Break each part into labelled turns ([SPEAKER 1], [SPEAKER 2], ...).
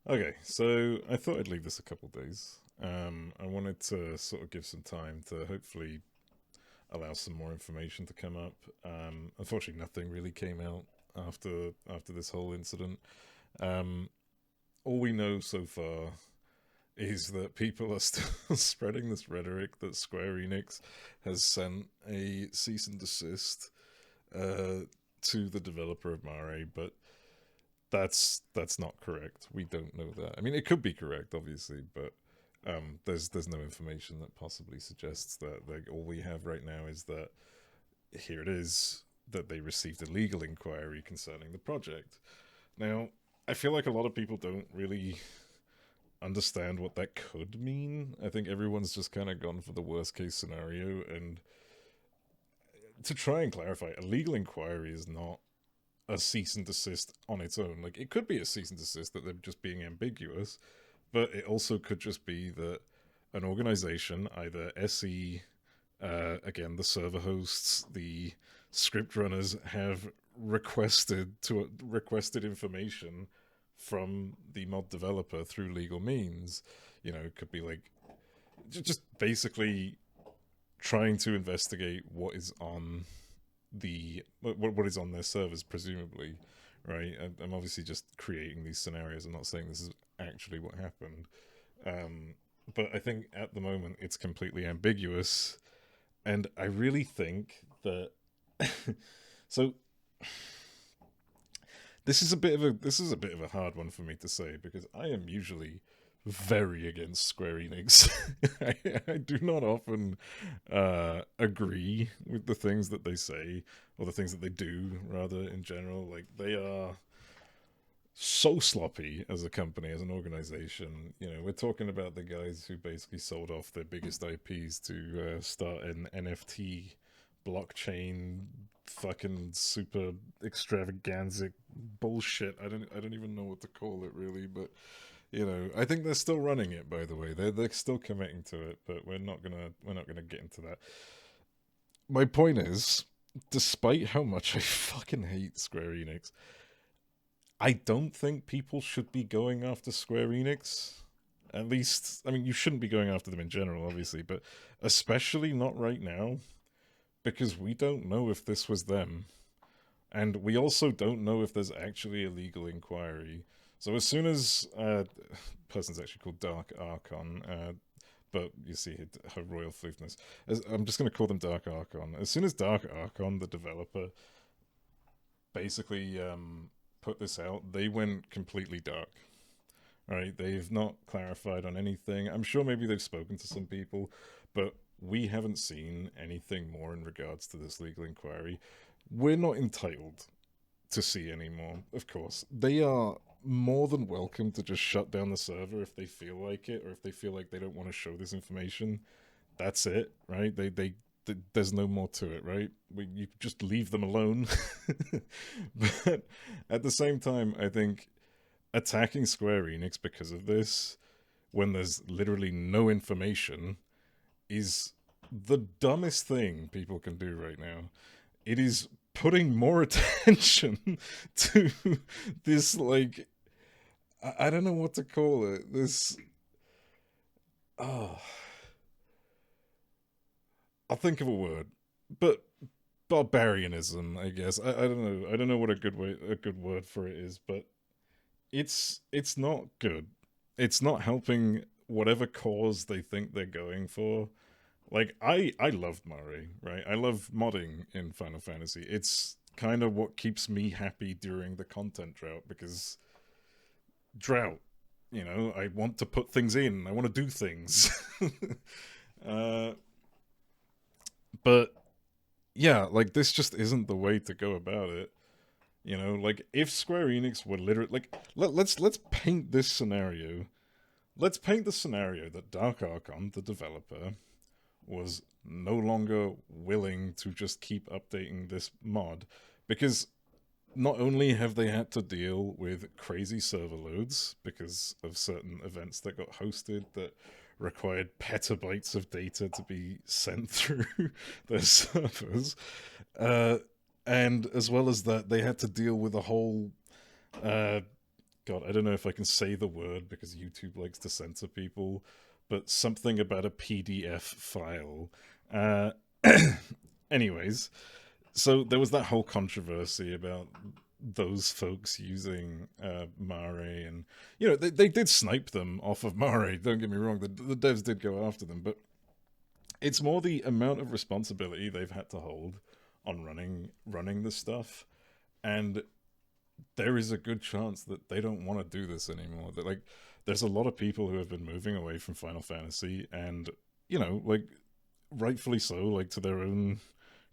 [SPEAKER 1] Okay, so I thought I'd leave this a couple days. I wanted to sort of give some time to hopefully allow some more information to come up. Unfortunately, nothing really came out after this whole incident. Um, all we know so far is that people are still spreading this rhetoric that Square Enix has sent a cease and desist uh, to the developer of Mare, but that's not correct. We don't know that. I mean, it could be correct, obviously, but there's no information that possibly suggests that. Like, all we have right now is that here it is that they received a legal inquiry concerning the project. Now, I feel like a lot of people don't really understand what that could mean. I think everyone's just kind of gone for the worst case scenario. And to try and clarify, a legal inquiry is not a cease and desist on its own. Like, it could be a cease and desist that they're just being ambiguous, but it also could just be that an organization, either SE, again, the server hosts, the script runners, have requested information from the mod developer through legal means. You know, it could be like just basically trying to investigate what is on what is on their servers, presumably, right? I'm obviously just creating these scenarios. I'm not saying this is actually what happened, um, but I think at the moment it's completely ambiguous, and I really think that. So this is a bit of a hard one for me to say because I am usually very against Square Enix. I do not often agree with the things that they say or the things that they do, rather, in general. Like, they are so sloppy as a company, as an organization. You know, we're talking about the guys who basically sold off their biggest IPs to start an NFT blockchain fucking super extravaganza bullshit. I don't even know what to call it, really, but I think they're still running it. By the way, they're still committing to it, but we're not gonna get into that. My point is, despite how much I fucking hate Square Enix, I don't think people should be going after Square Enix. At least, I mean, you shouldn't be going after them in general, obviously, but especially not right now, because we don't know if this was them. And we also don't know if there's actually a legal inquiry. So as soon as person's actually called Dark Archon, but you see her royal floofness. I'm just going to call them Dark Archon. As soon as Dark Archon, the developer, basically put this out, they went completely dark. Right? They've not clarified on anything. I'm sure maybe they've spoken to some people, but we haven't seen anything more in regards to this legal inquiry. We're not entitled to see anymore, of course. They are more than welcome to just shut down the server if they feel like it, or if they feel like they don't want to show this information. That's it, right? There's no more to it, right? You just leave them alone. But at the same time, I think attacking Square Enix because of this, when there's literally no information, is the dumbest thing people can do right now. It is putting more attention to this, like, I don't know what to call it. This, oh, I'll think of a word, but barbarianism, I guess. I don't know. I don't know what a good word for it is, but it's not good. It's not helping whatever cause they think they're going for. Like, I loved Murray, right? I love modding in Final Fantasy. It's kind of what keeps me happy during the content drought, because drought, I want to put things in. I want to do things. uh, but yeah, like, this just isn't the way to go about it. Like, if Square Enix were literally like, let's paint this scenario. Let's paint the scenario that Dark Archon, the developer, was no longer willing to just keep updating this mod, because not only have they had to deal with crazy server loads because of certain events that got hosted that required petabytes of data to be sent through their servers, uh, and as well as that, they had to deal with a whole uh, God, I don't know if I can say the word because YouTube likes to censor people, but something about a PDF file. Uh, anyways, so there was that whole controversy about those folks using Mare, and they did snipe them off of Mare. Don't get me wrong, the devs did go after them, but it's more the amount of responsibility they've had to hold on running this stuff, and there is a good chance that they don't want to do this anymore. That like, there's a lot of people who have been moving away from Final Fantasy, and like rightfully so. Like to their own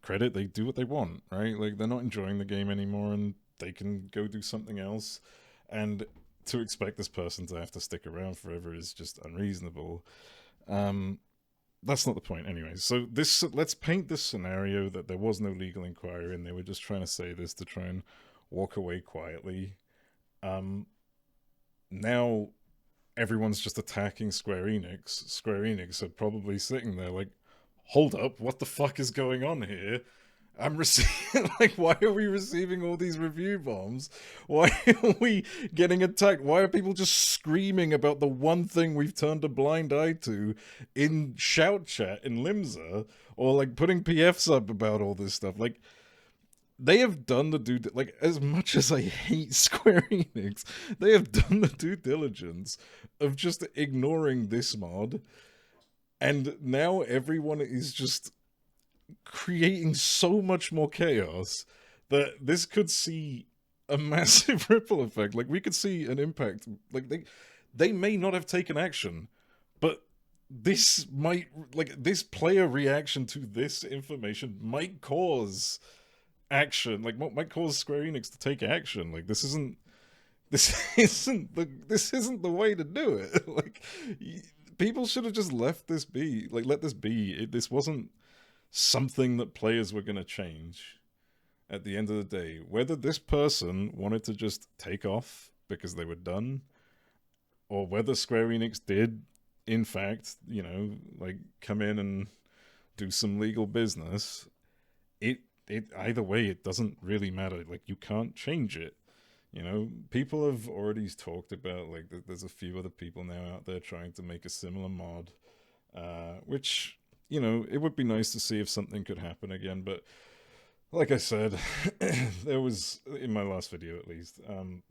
[SPEAKER 1] credit, they do what they want, right? Like they're not enjoying the game anymore, and they can go do something else. And to expect this person to have to stick around forever is just unreasonable. Um, that's not the point, anyway. So let's paint this scenario that there was no legal inquiry, and they were just trying to say this to try and walk away quietly. Now everyone's just attacking Square Enix. Square Enix are probably sitting there like, hold up, what the fuck is going on here? I'm receiving, like, why are we receiving all these review bombs? Why are we getting attacked? Why are people just screaming about the one thing we've turned a blind eye to in shout chat in Limsa, or like putting PFs up about all this stuff? Like, they have done the like, as much as I hate Square Enix, they have done the due diligence of just ignoring this mod, and now everyone is just creating so much more chaos that this could see a massive ripple effect. Like, we could see an impact. Like, they may not have taken action, but this might, like, this player reaction to this information might cause action. Like, might cause Square Enix to take action. Like, this isn't the way to do it. Like, people should have just left this be. Like, let this be. This wasn't something that players were going to change at the end of the day. Whether this person wanted to just take off because they were done, or whether Square Enix did, in fact, like, come in and do some legal business, it either way, it doesn't really matter. Like, you can't change it. People have already talked about, like, there's a few other people now out there trying to make a similar mod, which, it would be nice to see if something could happen again. But like I said, there was, in my last video at least,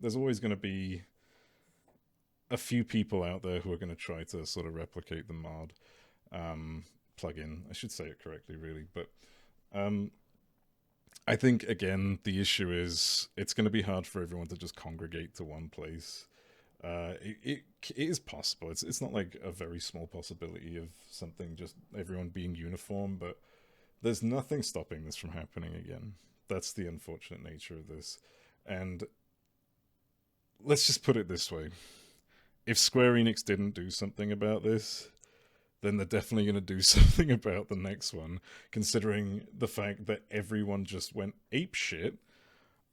[SPEAKER 1] there's always going to be a few people out there who are going to try to sort of replicate the mod plugin. I should say it correctly, really. But I think, again, the issue is it's going to be hard for everyone to just congregate to one place. It is possible. It's not like a very small possibility of something just everyone being uniform, but there's nothing stopping this from happening again. That's the unfortunate nature of this. And let's just put it this way. If Square Enix didn't do something about this, then they're definitely going to do something about the next one, considering the fact that everyone just went apeshit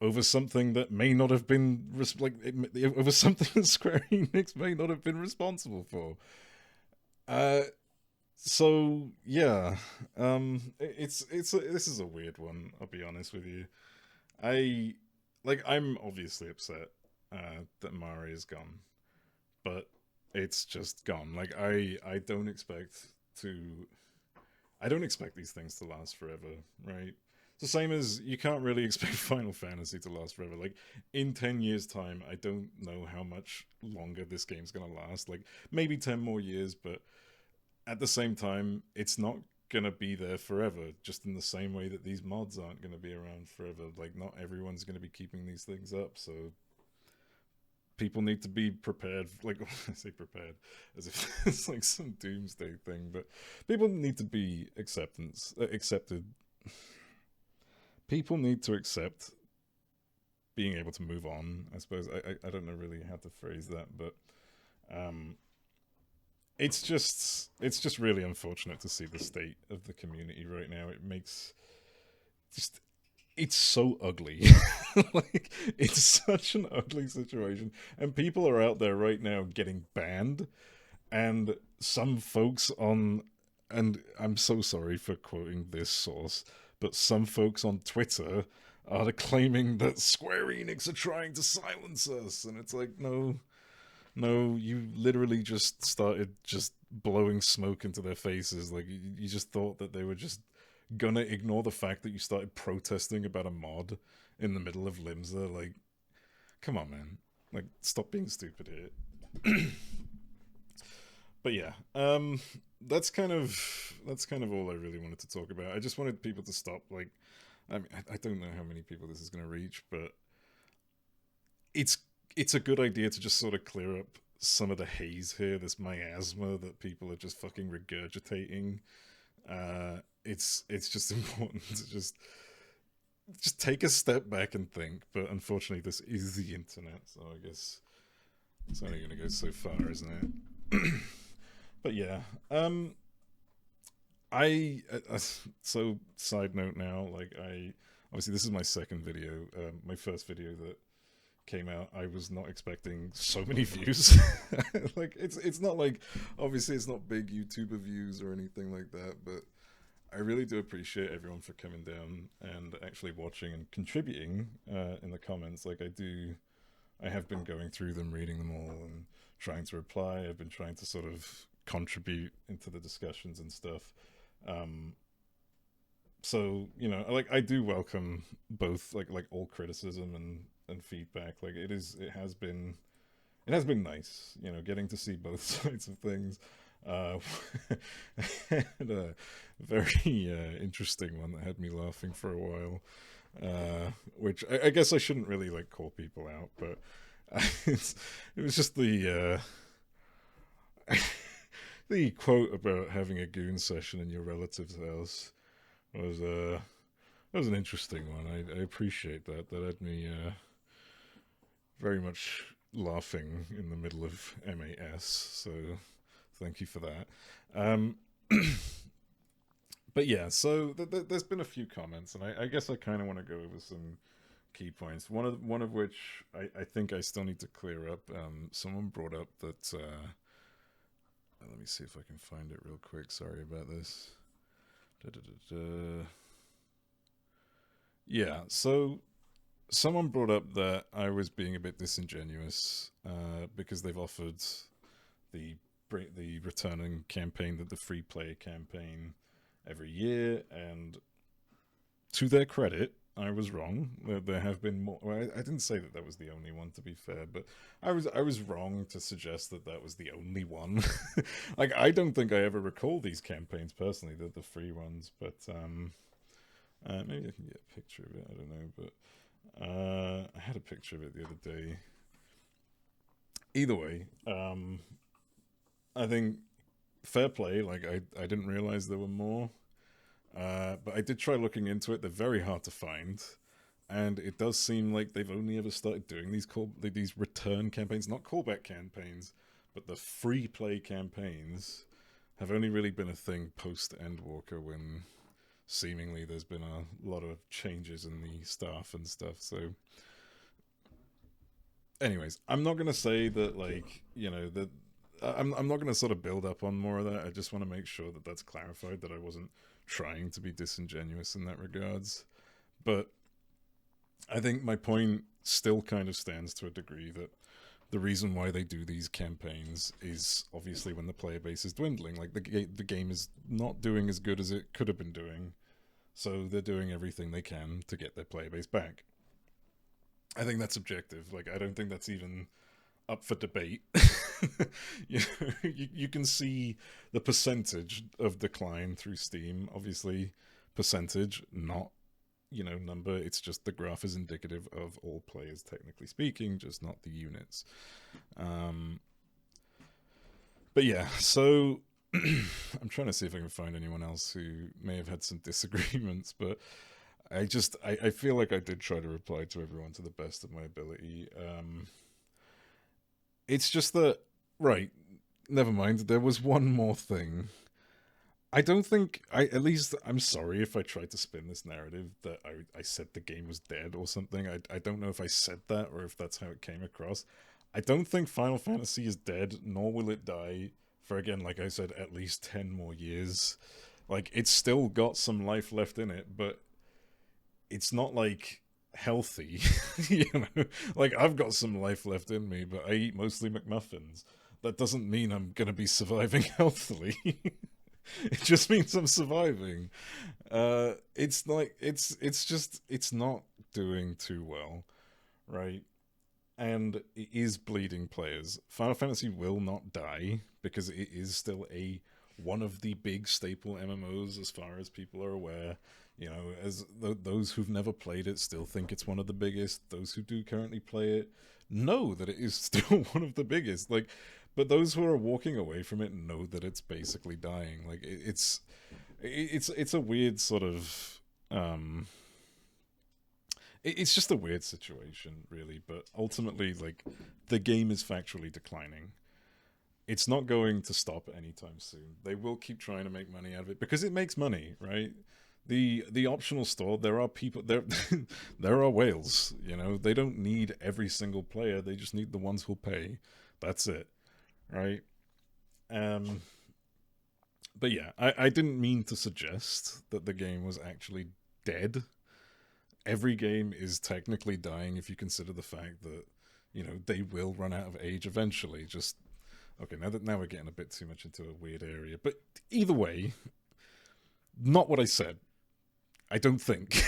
[SPEAKER 1] over something that may not have been over something that Square Enix may not have been responsible for. So yeah, this is a weird one. I'll be honest with you. I'm obviously upset that Mare is gone, but it's just gone. Like, I don't expect these things to last forever, right? It's the same as you can't really expect Final Fantasy to last forever. Like, in 10 years' time, I don't know how much longer this game's gonna last. Like, maybe 10 more years, but at the same time, it's not gonna be there forever, just in the same way that these mods aren't gonna be around forever. Like, not everyone's gonna be keeping these things up, so people need to be prepared. Like, I say prepared as if it's like some doomsday thing, but people need to be accepted. People need to accept being able to move on, I suppose. I don't know really how to phrase that, but it's just really unfortunate to see the state of the community right now. It makes it's so ugly. Like, it's such an ugly situation, and people are out there right now getting banned, and some folks and I'm so sorry for quoting this source, but some folks on Twitter are claiming that Square Enix are trying to silence us, and it's like, no, no, you literally just started just blowing smoke into their faces. Like you just thought that they were just gonna ignore the fact that you started protesting about a mod in the middle of Limsa. Like, come on, man. Like, stop being stupid here. But yeah, that's kind of all I really wanted to talk about. I just wanted people to stop. Like, I mean, I don't know how many people this is going to reach, but it's it's a good idea to just sort of clear up some of the haze here, this miasma that people are just fucking regurgitating. It's just important to just take a step back and think. But unfortunately, this is the internet, so I guess it's only going to go so far, isn't it? But yeah, so side note now, like I obviously this is my second video. My first video that came out, I was not expecting so many views. Like it's not like, obviously it's not big YouTuber views or anything like that, but I really do appreciate everyone for coming down and actually watching and contributing in the comments. Like I have been going through them, reading them all, and trying to reply. I've been trying to sort of contribute into the discussions and stuff. Um, so like I do welcome both, like all criticism and feedback. Like it has been nice, getting to see both sides of things. Uh, and a very interesting one that had me laughing for a while. Which I guess I shouldn't really like call people out, but it was just the quote about having a goon session in your relative's house was that was an interesting one. I appreciate that. That had me very much laughing in the middle of MAS. So thank you for that. Um, but yeah, so there's been a few comments, and I guess I kind of want to go over some key points. One of which I think I still need to clear up. Someone brought up that. Let me see if I can find it real quick. Sorry about this. Da-da-da-da. Yeah, so someone brought up that I was being a bit disingenuous because they've offered the the returning campaign, the free play campaign, every year, and to their credit, I was wrong. There have been more. Well, I didn't say that was the only one, to be fair, but I was wrong to suggest that was the only one. Like I don't think I ever recall these campaigns personally, the free ones, but maybe I can get a picture of it. I don't know, but I had a picture of it the other day. Either way, I think fair play. Like I didn't realize there were more. But I did try looking into it. They're very hard to find, and it does seem like they've only ever started doing these return campaigns, not callback campaigns, but the free play campaigns have only really been a thing post Endwalker, when seemingly there's been a lot of changes in the staff and stuff. So, anyways, I'm not gonna say that that. I'm not going to sort of build up on more of that. I just want to make sure that that's clarified, that I wasn't trying to be disingenuous in that regards. But I think my point still kind of stands to a degree, that the reason why they do these campaigns is obviously when the player base is dwindling. Like the game is not doing as good as it could have been doing, so they're doing everything they can to get their player base back. I think that's objective. Like I don't think that's even up for debate. You can see the percentage of decline through Steam. Obviously, percentage, not number. It's just the graph is indicative of all players, technically speaking, just not the units. But yeah, so I'm trying to see if I can find anyone else who may have had some disagreements, but I feel like I did try to reply to everyone to the best of my ability. It's just that, right, never mind. There was one more thing. I don't think, at least, I'm sorry if I tried to spin this narrative that I said the game was dead or something. I don't know if I said that or if that's how it came across. I don't think Final Fantasy is dead, nor will it die for, again, like I said, at least 10 more years. Like, it's still got some life left in it, but it's not like healthy. You know, like I've got some life left in me, but I eat mostly McMuffins. That doesn't mean I'm gonna be surviving healthily. It just means I'm surviving. It's like it's just it's not doing too well, right? And it is bleeding players. Final Fantasy will not die because it is still a one of the big staple MMOs as far as people are aware. You know, as those who've never played it still think it's one of the biggest. Those who do currently play it know that it is still one of the biggest. Like, but those who are walking away from it know that it's basically dying. Like, it's a weird sort of it's just a weird situation, really. But ultimately, like, the game is factually declining. It's not going to stop anytime soon. They will keep trying to make money out of it because it makes money, right? The optional store, there are people there. There are whales. You know, they don't need every single player. They just need the ones who'll pay. That's it, right? Um, but yeah, I didn't mean to suggest that the game was actually dead. Every game is technically dying if you consider the fact that, you know, they will run out of age eventually. Just okay, now we're getting a bit too much into a weird area. But either way, not what I said. I don't think.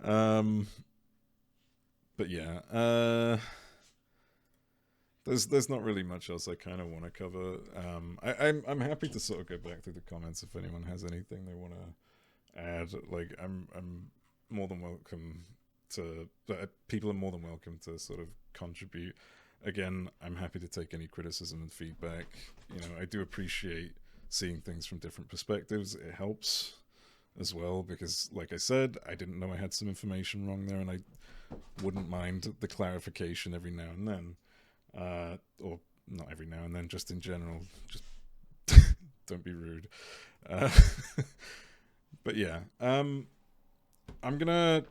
[SPEAKER 1] But yeah, there's not really much else I kind of want to cover. I'm happy to sort of go back through the comments if anyone has anything they want to add. Like I'm more than welcome to. People are more than welcome to sort of contribute. Again, I'm happy to take any criticism and feedback. You know, I do appreciate seeing things from different perspectives. It helps as well because, like I said, I didn't know I had some information wrong there, and I wouldn't mind the clarification every now and then, or not every now and then, just in general. Just don't be rude. But yeah, I'm gonna.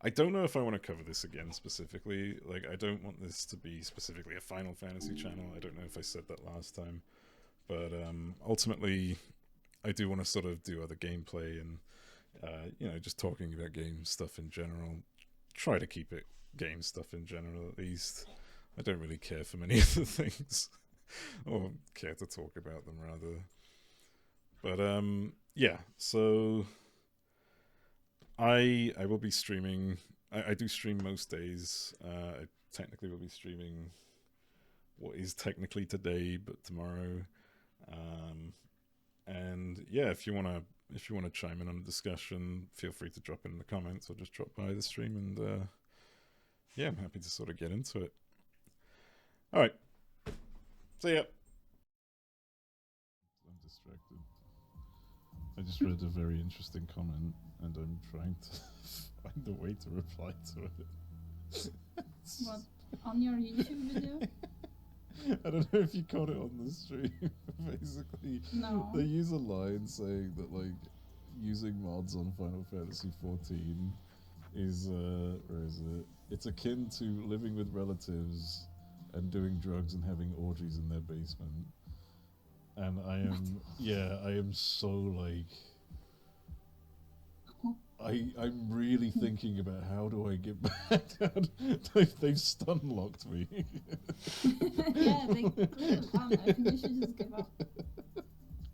[SPEAKER 1] I don't know if I want to cover this again specifically. Like, I don't want this to be specifically a Final Fantasy channel. I don't know if I said that last time, but ultimately, I do want to sort of do other gameplay and you know, just talking about game stuff in general. Try to keep it game stuff in general, at least. I don't really care for many of the things, or care to talk about them rather. But yeah. So I will be streaming. I do stream most days. I technically will be streaming what is technically today, but tomorrow. And yeah, if you wanna chime in on the discussion, feel free to drop it in the comments or just drop by the stream, and yeah, I'm happy to sort of get into it. All right, see ya. I'm distracted. I just read a very interesting comment, and I'm trying to find a way to reply to it.
[SPEAKER 2] What, on your YouTube video?
[SPEAKER 1] I don't know if you caught it on the stream. Basically,
[SPEAKER 2] no.
[SPEAKER 1] They use a line saying that, like, using mods on Final Fantasy XIV is, where is it? It's akin to living with relatives and doing drugs and having orgies in their basement. And I am, yeah, I am so, like, I'm really thinking about how do I get back. They've stun locked me.
[SPEAKER 2] Yeah, they clearly found it. I think they should just give up.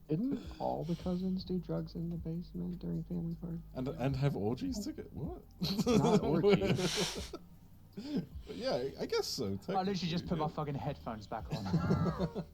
[SPEAKER 3] Didn't all the cousins do drugs in the basement during family party?
[SPEAKER 1] And have orgies together? What?
[SPEAKER 3] Not orgies.
[SPEAKER 1] But yeah, I guess so.
[SPEAKER 4] I literally just put my fucking headphones back on.